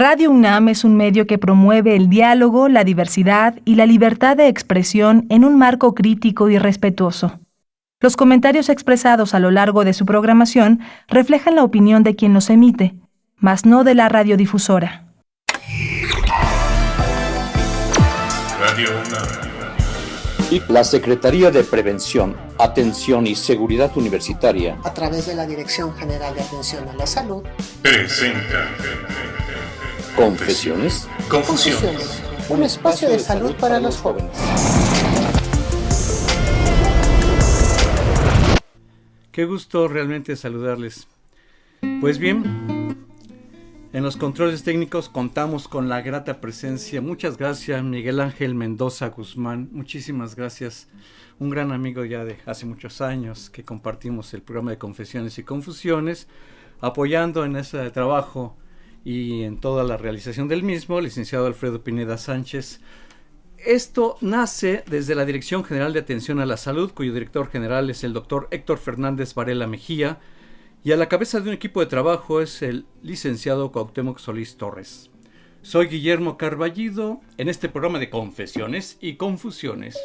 Radio UNAM es un medio que promueve el diálogo, la diversidad y la libertad de expresión en un marco crítico y respetuoso. Los comentarios expresados a lo largo de su programación reflejan la opinión de quien los emite, mas no de la radiodifusora. Radio UNAM. Y la Secretaría de Prevención, Atención y Seguridad Universitaria, a través de la Dirección General de Atención a la Salud, presenta Confesiones, Confusiones. Un espacio de salud para los jóvenes. Qué gusto realmente saludarles. Pues bien, en los controles técnicos contamos con la grata presencia. Muchas gracias, Miguel Ángel Mendoza Guzmán. Muchísimas gracias. Un gran amigo ya de hace muchos años que compartimos el programa de Confesiones y Confusiones, apoyando en ese trabajo y en toda la realización del mismo, licenciado Alfredo Pineda Sánchez. Esto nace desde la Dirección General de Atención a la Salud, cuyo director general es el doctor Héctor Fernández Varela Mejía, y a la cabeza de un equipo de trabajo es el licenciado Cuauhtémoc Solís Torres. Soy Guillermo Carballido en este programa de Confesiones y Confusiones.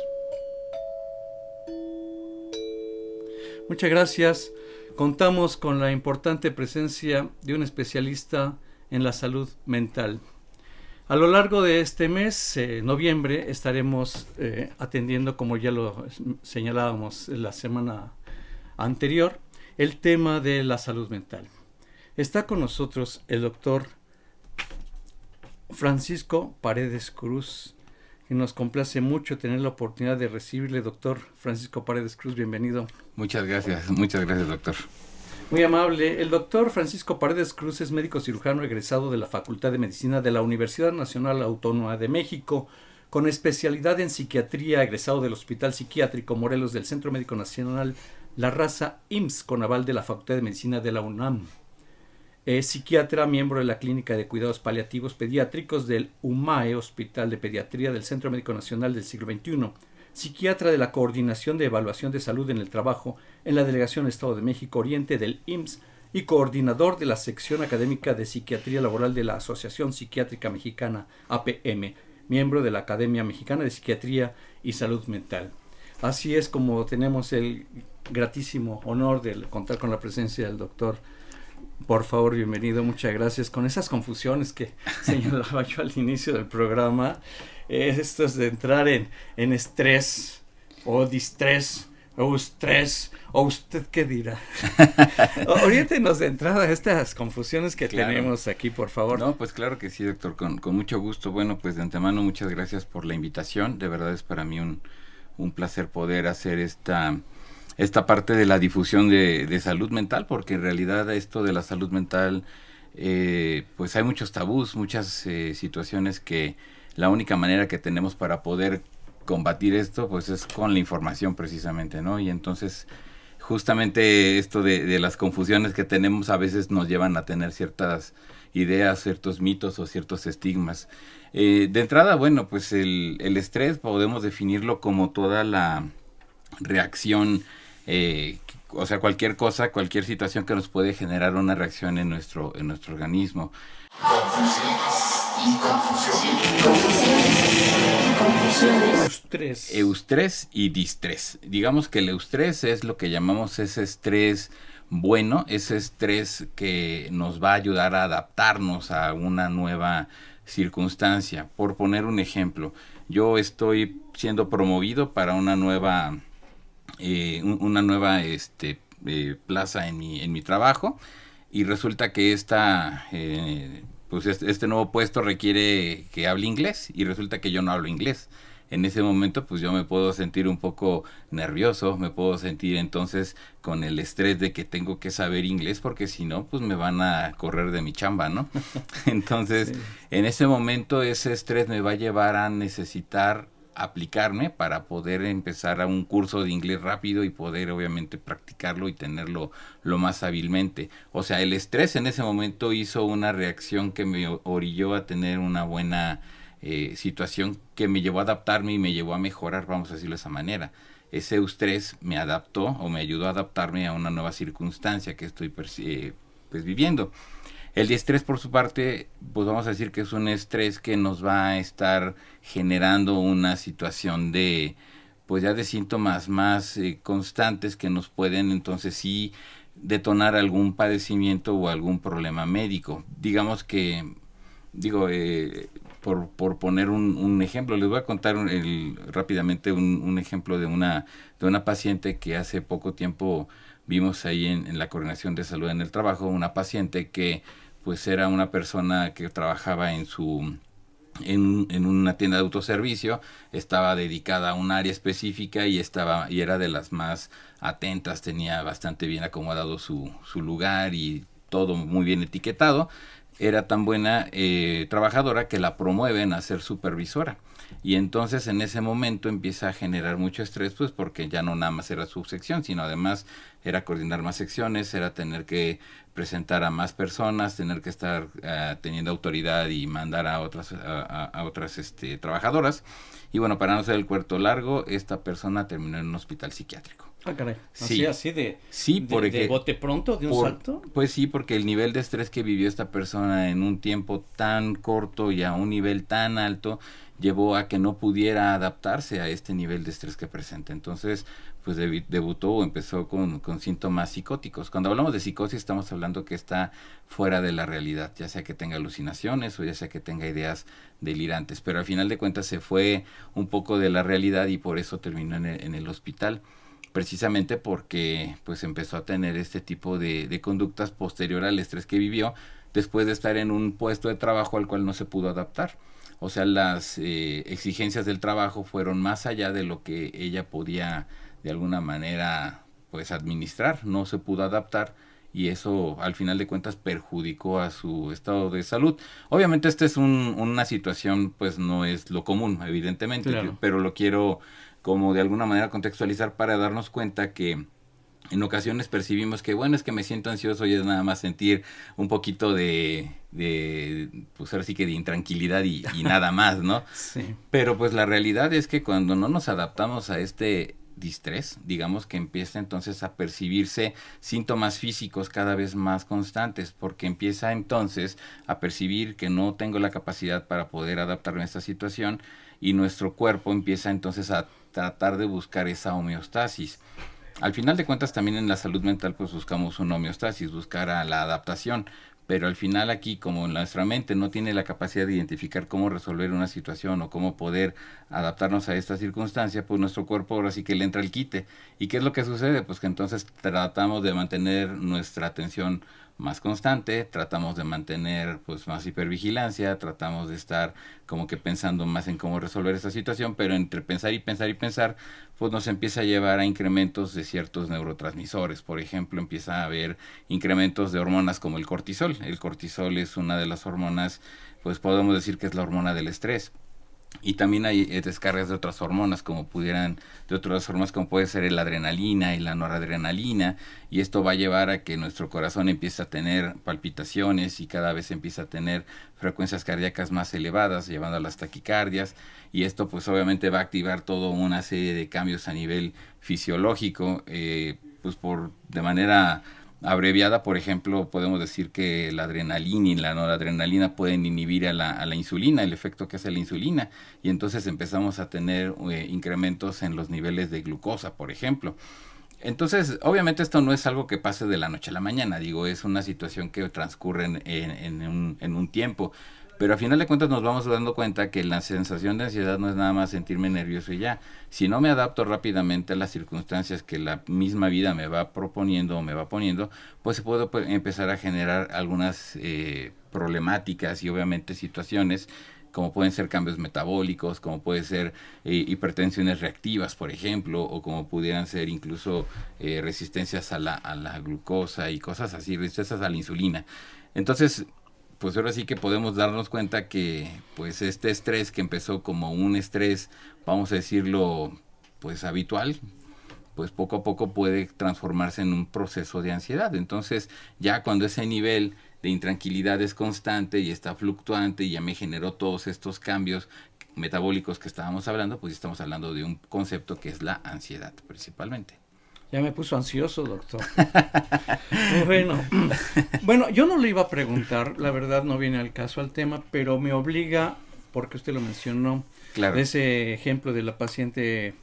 Muchas gracias. Contamos con la importante presencia de un especialista en la salud mental. A lo largo de este mes, noviembre, estaremos atendiendo, como ya lo señalábamos la semana anterior, el tema de la salud mental. Está con nosotros el doctor Francisco Paredes Cruz, que nos complace mucho tener la oportunidad de recibirle. Doctor Francisco Paredes Cruz, bienvenido. Muchas gracias, doctor. Muy amable. El doctor Francisco Paredes Cruz es médico cirujano egresado de la Facultad de Medicina de la Universidad Nacional Autónoma de México, con especialidad en psiquiatría, egresado del Hospital Psiquiátrico Morelos del Centro Médico Nacional La Raza IMSS, con aval de la Facultad de Medicina de la UNAM. Es psiquiatra, miembro de la Clínica de Cuidados Paliativos Pediátricos del UMAE, Hospital de Pediatría del Centro Médico Nacional del Siglo XXI. Psiquiatra de la Coordinación de Evaluación de Salud en el Trabajo en la Delegación Estado de México Oriente del IMSS y coordinador de la sección académica de Psiquiatría Laboral de la Asociación Psiquiátrica Mexicana, APM, miembro de la Academia Mexicana de Psiquiatría y Salud Mental. Así es como tenemos el gratísimo honor de contar con la presencia del doctor. Por favor, bienvenido, muchas gracias. Con esas confusiones que señalaba yo al inicio del programa, esto es de entrar en estrés o distrés o estrés, o usted qué dirá. Oriéntenos de entrada a estas confusiones que tenemos aquí, por favor. No, pues claro que sí, doctor, con mucho gusto. Bueno, pues de antemano muchas gracias por la invitación. De verdad es para mí un placer poder hacer esta parte de la difusión de salud mental, porque en realidad esto de la salud mental, pues hay muchos tabús, muchas situaciones que la única manera que tenemos para poder combatir esto, pues es con la información precisamente, ¿no? Y entonces, justamente esto de las confusiones que tenemos a veces nos llevan a tener ciertas ideas, ciertos mitos o ciertos estigmas. De entrada, bueno, pues el estrés podemos definirlo como toda la reacción, o sea, cualquier cosa, cualquier situación que nos puede generar una reacción en nuestro organismo. Eustrés y distrés. Digamos que el eustrés es lo que llamamos ese estrés bueno, ese estrés que nos va a ayudar a adaptarnos a una nueva circunstancia. Por poner un ejemplo, yo estoy siendo promovido para una nueva plaza en mi trabajo, y resulta que este nuevo puesto requiere que hable inglés, y resulta que yo no hablo inglés. En ese momento pues yo me puedo sentir un poco nervioso, me puedo sentir entonces con el estrés de que tengo que saber inglés, porque si no pues me van a correr de mi chamba, ¿no? Entonces sí. En ese momento ese estrés me va a llevar a necesitar aplicarme para poder empezar a un curso de inglés rápido y poder obviamente practicarlo y tenerlo lo más hábilmente. O sea, el estrés en ese momento hizo una reacción que me orilló a tener una buena situación, que me llevó a adaptarme y me llevó a mejorar, vamos a decirlo de esa manera. Ese estrés me adaptó o me ayudó a adaptarme a una nueva circunstancia que estoy viviendo. El estrés, por su parte, pues vamos a decir que es un estrés que nos va a estar generando una situación de, pues ya de síntomas más constantes que nos pueden entonces sí detonar algún padecimiento o algún problema médico. Digamos que, por poner un ejemplo, les voy a contar rápidamente un ejemplo de una paciente que hace poco tiempo vimos ahí en la Coordinación de Salud en el Trabajo, una paciente que pues era una persona que trabajaba en una tienda de autoservicio, estaba dedicada a un área específica y era de las más atentas, tenía bastante bien acomodado su lugar y todo muy bien etiquetado. Era tan buena trabajadora que la promueven a ser supervisora. Y entonces en ese momento empieza a generar mucho estrés, pues porque ya no nada más era su sección, sino además era coordinar más secciones, era tener que presentar a más personas, tener que estar teniendo autoridad y mandar a otras trabajadoras. Y bueno, para no hacer el cuento largo, esta persona terminó en un hospital psiquiátrico. Ah, caray. Sí. Así de bote pronto, de un salto. Pues sí, porque el nivel de estrés que vivió esta persona en un tiempo tan corto y a un nivel tan alto llevó a que no pudiera adaptarse a este nivel de estrés que presenta. Entonces, pues debutó o empezó con síntomas psicóticos. Cuando hablamos de psicosis estamos hablando que está fuera de la realidad, ya sea que tenga alucinaciones o ya sea que tenga ideas delirantes. Pero al final de cuentas se fue un poco de la realidad y por eso terminó en el hospital. Precisamente porque pues empezó a tener este tipo de conductas posterior al estrés que vivió después de estar en un puesto de trabajo al cual no se pudo adaptar. O sea, las exigencias del trabajo fueron más allá de lo que ella podía de alguna manera pues administrar, no se pudo adaptar y eso al final de cuentas perjudicó a su estado de salud. Obviamente esta es una situación pues no es lo común, evidentemente, claro, pero lo quiero como de alguna manera contextualizar para darnos cuenta que en ocasiones percibimos que bueno, es que me siento ansioso y es nada más sentir un poquito de pues ahora sí que de intranquilidad y nada más, ¿no? Sí. Pero pues la realidad es que cuando no nos adaptamos a este distrés, digamos que empieza entonces a percibirse síntomas físicos cada vez más constantes, porque empieza entonces a percibir que no tengo la capacidad para poder adaptarme a esta situación y nuestro cuerpo empieza entonces a tratar de buscar esa homeostasis. Al final de cuentas también en la salud mental pues buscamos una homeostasis, buscar a la adaptación, pero al final aquí como nuestra mente no tiene la capacidad de identificar cómo resolver una situación o cómo poder adaptarnos a esta circunstancia, pues nuestro cuerpo ahora sí que le entra el quite. ¿Y qué es lo que sucede? Pues que entonces tratamos de mantener nuestra atención más constante, tratamos de mantener pues más hipervigilancia, tratamos de estar como que pensando más en cómo resolver esta situación, pero entre pensar y pensar y pensar, pues nos empieza a llevar a incrementos de ciertos neurotransmisores. Por ejemplo, empieza a haber incrementos de hormonas como el cortisol. El cortisol es una de las hormonas, pues podemos decir que es la hormona del estrés. Y también hay descargas de otras hormonas como puede ser la adrenalina y la noradrenalina, y esto va a llevar a que nuestro corazón empiece a tener palpitaciones y cada vez empieza a tener frecuencias cardíacas más elevadas, llevando a las taquicardias, y esto pues obviamente va a activar toda una serie de cambios a nivel fisiológico, pues de manera abreviada. Por ejemplo, podemos decir que la adrenalina y la noradrenalina pueden inhibir a la insulina, el efecto que hace la insulina, y entonces empezamos a tener incrementos en los niveles de glucosa, por ejemplo. Entonces, obviamente esto no es algo que pase de la noche a la mañana, es una situación que transcurre en un tiempo. Pero a final de cuentas nos vamos dando cuenta que la sensación de ansiedad no es nada más sentirme nervioso y ya. Si no me adapto rápidamente a las circunstancias que la misma vida me va proponiendo o me va poniendo, pues se puede empezar a generar algunas problemáticas y obviamente situaciones como pueden ser cambios metabólicos, como pueden ser hipertensiones reactivas, por ejemplo, o como pudieran ser incluso resistencias a la glucosa y cosas así, resistencias a la insulina. Entonces, pues ahora sí que podemos darnos cuenta que pues este estrés que empezó como un estrés, vamos a decirlo, pues habitual, pues poco a poco puede transformarse en un proceso de ansiedad. Entonces ya cuando ese nivel de intranquilidad es constante y está fluctuante y ya me generó todos estos cambios metabólicos que estábamos hablando, pues estamos hablando de un concepto que es la ansiedad principalmente. Ya me puso ansioso, doctor. Bueno, yo no le iba a preguntar, la verdad no viene al caso al tema, pero me obliga, porque usted lo mencionó, Claro. ese ejemplo de la paciente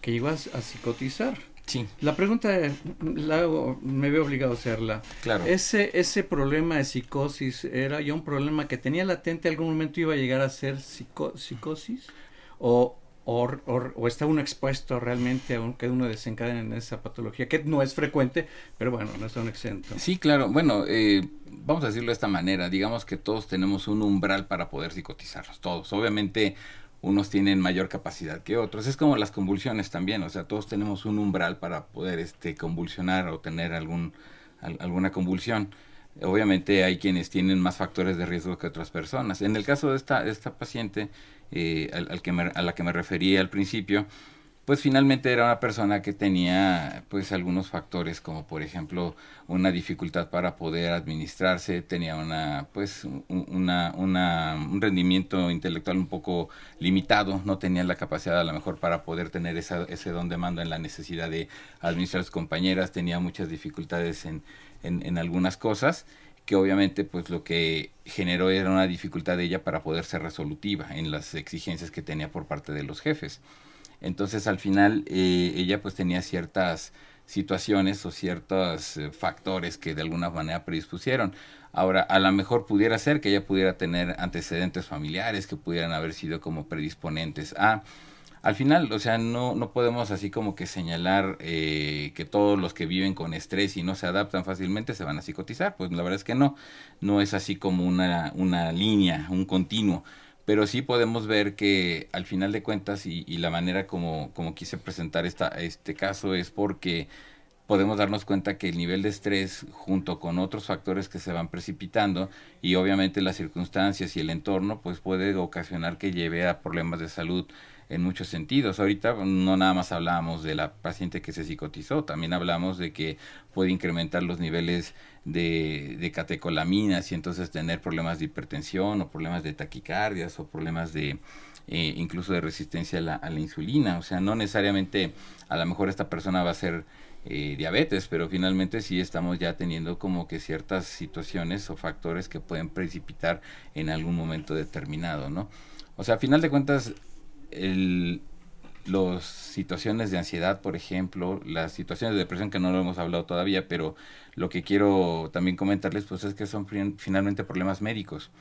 que llegó a psicotizar. Sí. La pregunta me veo obligado a hacerla. Claro. Ese problema de psicosis era ya un problema que tenía latente, algún momento iba a llegar a ser psicosis, o está uno expuesto realmente a que uno desencadene en esa patología, que no es frecuente, pero bueno, no es un exento. Sí, claro. Bueno, vamos a decirlo de esta manera. Digamos que todos tenemos un umbral para poder psicotizarlos, todos. Obviamente, unos tienen mayor capacidad que otros. Es como las convulsiones también. O sea, todos tenemos un umbral para poder convulsionar o tener alguna convulsión. Obviamente hay quienes tienen más factores de riesgo que otras personas. En el caso de esta paciente, a la que me refería al principio, pues finalmente era una persona que tenía pues algunos factores, como por ejemplo una dificultad para poder administrarse, tenía un rendimiento intelectual un poco limitado, no tenía la capacidad a lo mejor para poder tener ese don de mando en la necesidad de administrar a sus compañeras, tenía muchas dificultades en algunas cosas, que obviamente pues lo que generó era una dificultad de ella para poder ser resolutiva en las exigencias que tenía por parte de los jefes. Entonces al final ella pues tenía ciertas situaciones o ciertos factores que de alguna manera predispusieron. Ahora, a lo mejor pudiera ser que ella pudiera tener antecedentes familiares que pudieran haber sido como predisponentes a... Al final, o sea, no podemos así como que señalar que todos los que viven con estrés y no se adaptan fácilmente se van a psicotizar. Pues la verdad es que no es así como una línea, un continuo. Pero sí podemos ver que al final de cuentas y la manera como quise presentar este caso es porque podemos darnos cuenta que el nivel de estrés junto con otros factores que se van precipitando y obviamente las circunstancias y el entorno pues puede ocasionar que lleve a problemas de salud en muchos sentidos. Ahorita no nada más hablábamos de la paciente que se psicotizó, también hablamos de que puede incrementar los niveles de catecolaminas y entonces tener problemas de hipertensión o problemas de taquicardias o problemas de incluso de resistencia a la insulina. O sea, no necesariamente a lo mejor esta persona va a ser diabetes, pero finalmente sí estamos ya teniendo como que ciertas situaciones o factores que pueden precipitar en algún momento determinado, ¿no? O sea, a final de cuentas, las situaciones de ansiedad, por ejemplo, las situaciones de depresión, que no lo hemos hablado todavía, pero lo que quiero también comentarles pues es que son finalmente problemas médicos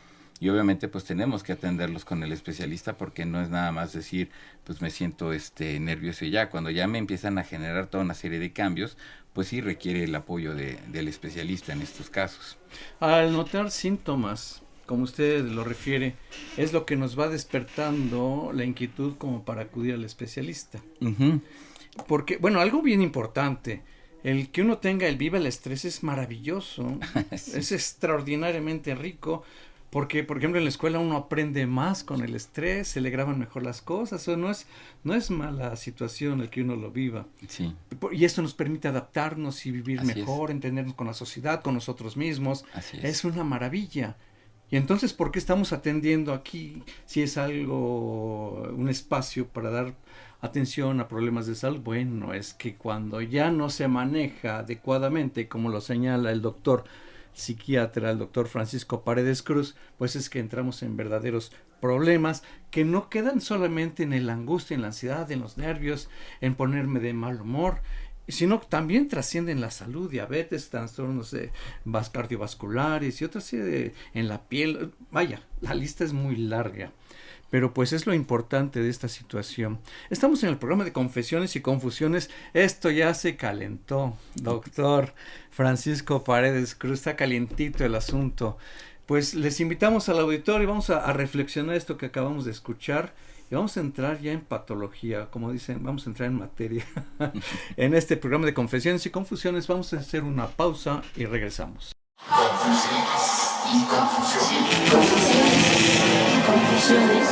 y obviamente pues tenemos que atenderlos con el especialista, porque no es nada más decir pues me siento nervioso y ya. Cuando ya me empiezan a generar toda una serie de cambios, pues sí requiere el apoyo del especialista en estos casos. Al notar síntomas, como usted lo refiere, es lo que nos va despertando la inquietud como para acudir al especialista. Uh-huh. Porque, bueno, algo bien importante, el que uno tenga viva el estrés es maravilloso, sí. Es extraordinariamente rico, porque, por ejemplo, en la escuela uno aprende más con el estrés, se le graban mejor las cosas, o no es mala situación el que uno lo viva. Sí. Y esto nos permite adaptarnos y vivir Así mejor, entendernos con la sociedad, con nosotros mismos. Así es. Es una maravilla. Y entonces, ¿por qué estamos atendiendo aquí si es un espacio para dar atención a problemas de salud? Bueno, es que cuando ya no se maneja adecuadamente, como lo señala el doctor psiquiatra, el doctor Francisco Paredes Cruz, pues es que entramos en verdaderos problemas que no quedan solamente en la angustia, en la ansiedad, en los nervios, en ponerme de mal humor, sino también trascienden la salud, diabetes, trastornos cardiovasculares y otras en la piel. Vaya, la lista es muy larga, pero pues es lo importante de esta situación. Estamos en el programa de Confesiones y Confusiones. Esto ya se calentó, doctor Francisco Paredes Cruz, está calientito el asunto. Pues les invitamos al auditorio y vamos a reflexionar esto que acabamos de escuchar. Y vamos a entrar ya en patología, como dicen, vamos a entrar en materia. En este programa de Confesiones y Confusiones vamos a hacer una pausa y regresamos. Confesiones y confusiones.